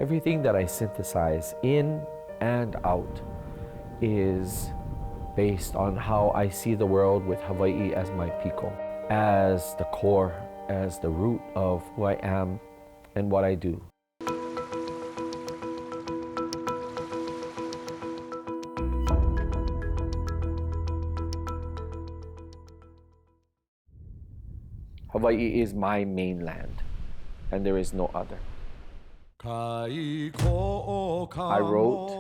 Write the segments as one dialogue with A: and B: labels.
A: Everything that I synthesize in and out is based on how I see the world with Hawaii as my piko, as the core, as the root of who I am and what I do. Hawaii is my mainland, and there is no other. I wrote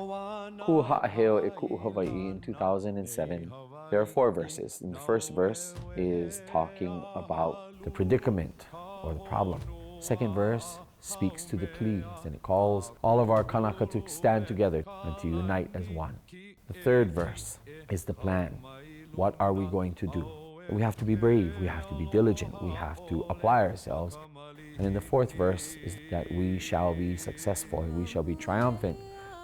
A: Ku'uha'aheo e Ku'u Hawaii in 2007. There are 4 verses. And the first verse is talking about the predicament or the problem. Second verse speaks to the pleas, and it calls all of our kanaka to stand together and to unite as one. The third verse is the plan. What are we going to do? We have to be brave, we have to be diligent, we have to apply ourselves. And in the fourth verse is that we shall be successful, we shall be triumphant,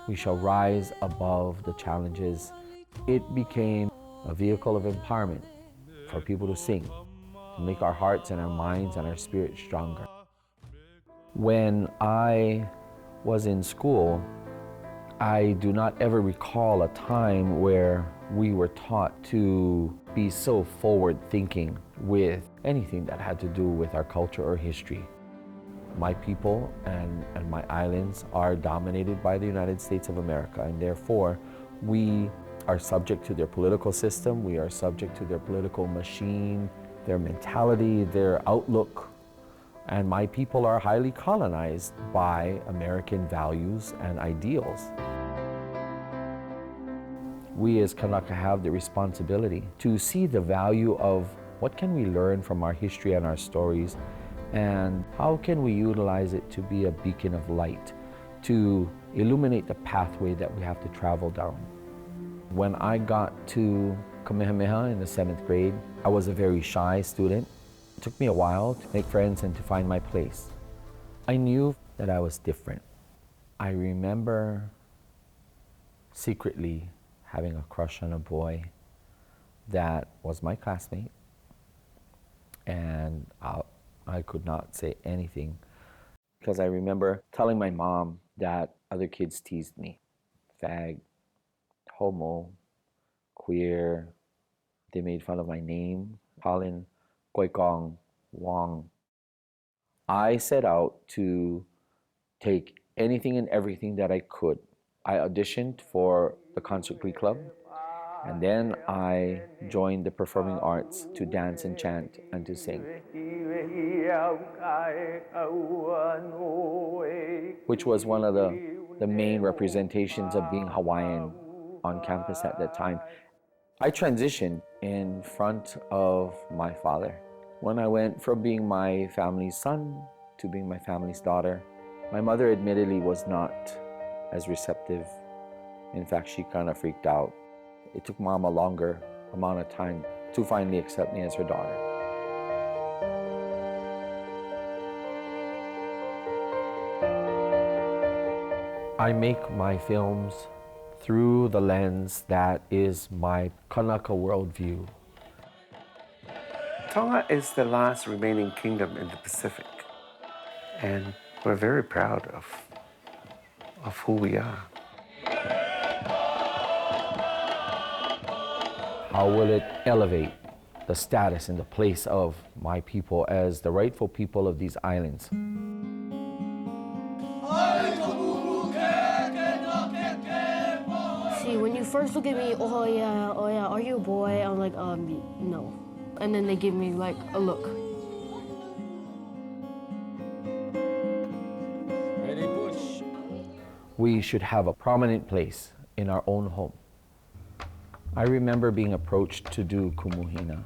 A: we shall rise above the challenges. It became a vehicle of empowerment for people to sing, to make our hearts and our minds and our spirit stronger. When I was in school, I do not ever recall a time where we were taught to be so forward-thinking with anything that had to do with our culture or history. My people and my islands are dominated by the United States of America, and therefore we are subject to their political system, we are subject to their political machine, their mentality, their outlook, and my people are highly colonized by American values and ideals. We as Kanaka have the responsibility to see the value of what can we learn from our history and our stories, and how can we utilize it to be a beacon of light, to illuminate the pathway that we have to travel down. When I got to Kamehameha in the 7th grade, I was a very shy student. It took me a while to make friends and to find my place. I knew that I was different. I remember secretly having a crush on a boy that was my classmate, and I could not say anything because I remember telling my mom that other kids teased me. Fag, homo, queer. They made fun of my name, Colin Koikong Wong. I set out to take anything and everything that I could. I auditioned for the Concert Glee Club, and then I joined the performing arts to dance and chant and to sing, which was one of the main representations of being Hawaiian on campus at that time. I transitioned in front of my father. When I went from being my family's son to being my family's daughter, my mother admittedly was not as receptive. In fact, she kind of freaked out. It took Mom a longer amount of time to finally accept me as her daughter. I make my films through the lens that is my Kanaka worldview.
B: Tonga is the last remaining kingdom in the Pacific, and we're very proud of who we are.
A: How will it elevate the status and the place of my people as the rightful people of these islands?
C: See, when you first look at me, oh yeah, are you a boy? I'm like, no. And then they give me like a look.
A: Ready, push. We should have a prominent place in our own home. I remember being approached to do Kumuhina.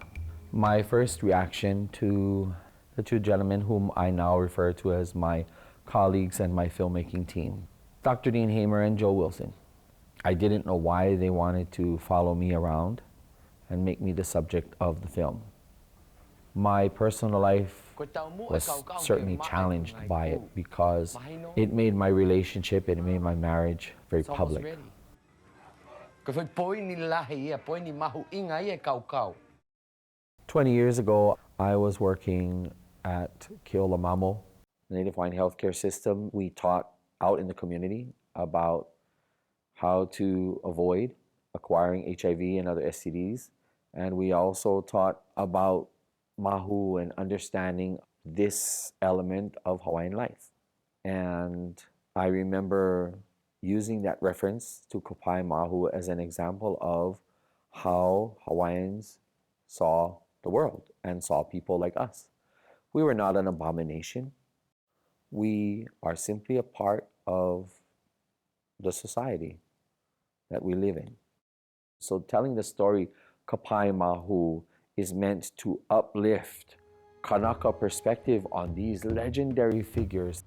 A: My first reaction to the 2 gentlemen whom I now refer to as my colleagues and my filmmaking team, Dr. Dean Hamer and Joe Wilson. I didn't know why they wanted to follow me around and make me the subject of the film. My personal life was certainly challenged by it because it made my relationship, it made my marriage very public. 20 years ago, I was working at Keolamamo, the Native Hawaiian healthcare system. We taught out in the community about how to avoid acquiring HIV and other STDs. And we also taught about Mahu and understanding this element of Hawaiian life. And I remember using that reference to Kapai Mahu as an example of how Hawaiians saw the world and saw people like us. We were not an abomination. We are simply a part of the society that we live in. So telling the story Kapai Mahu is meant to uplift Kanaka perspective on these legendary figures.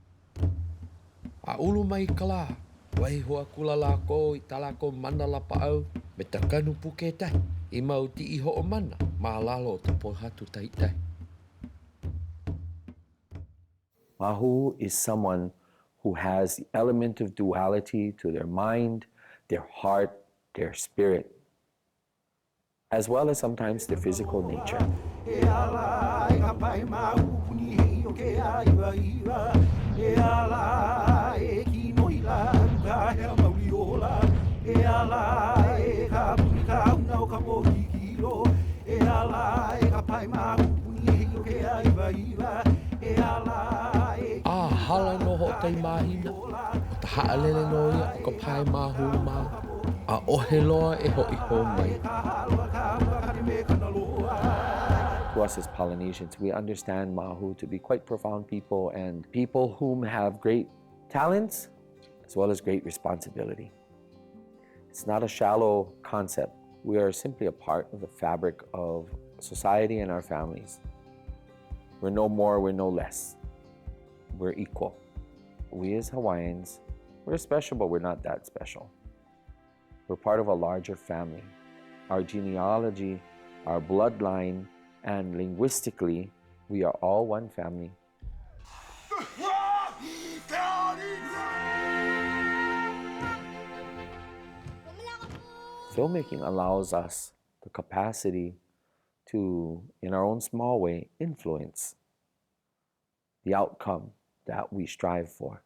D: A ulu mai kala, wai hoa kula la ko I talako mana la paau, me ta kanu puke tai, I mau ti I ho o mana, maalalo te pohatu tai tai.
A: Mahu is someone who has the element of duality to their mind, their heart, their spirit, as well as sometimes their physical nature.
D: A hala no ho tai mahina, o ta haalele no ia o ka pai mahu ma, a ohe loa e ho I ho mai.
A: To us as Polynesians, we understand Mahu to be quite profound people and people whom have great talents as well as great responsibility. It's not a shallow concept. We are simply a part of the fabric of society and our families. We're no more, we're no less. We're equal. We as Hawaiians, we're special, but we're not that special. We're part of a larger family. Our genealogy, our bloodline, and linguistically, we are all one family. Filmmaking allows us the capacity to, in our own small way, influence the outcome that we strive for.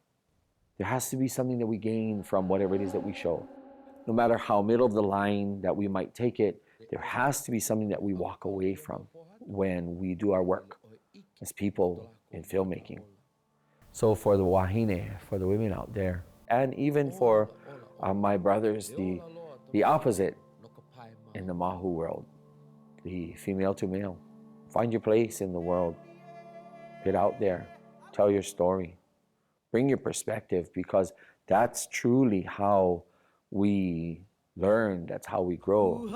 A: There has to be something that we gain from whatever it is that we show. No matter how middle of the line that we might take it, there has to be something that we walk away from when we do our work as people in filmmaking. So for the wahine, for the women out there, and even for my brothers, the opposite in the Mahu world, the female to male, find your place in the world. Get out there, tell your story, bring your perspective, because that's truly how we learn, that's how we grow.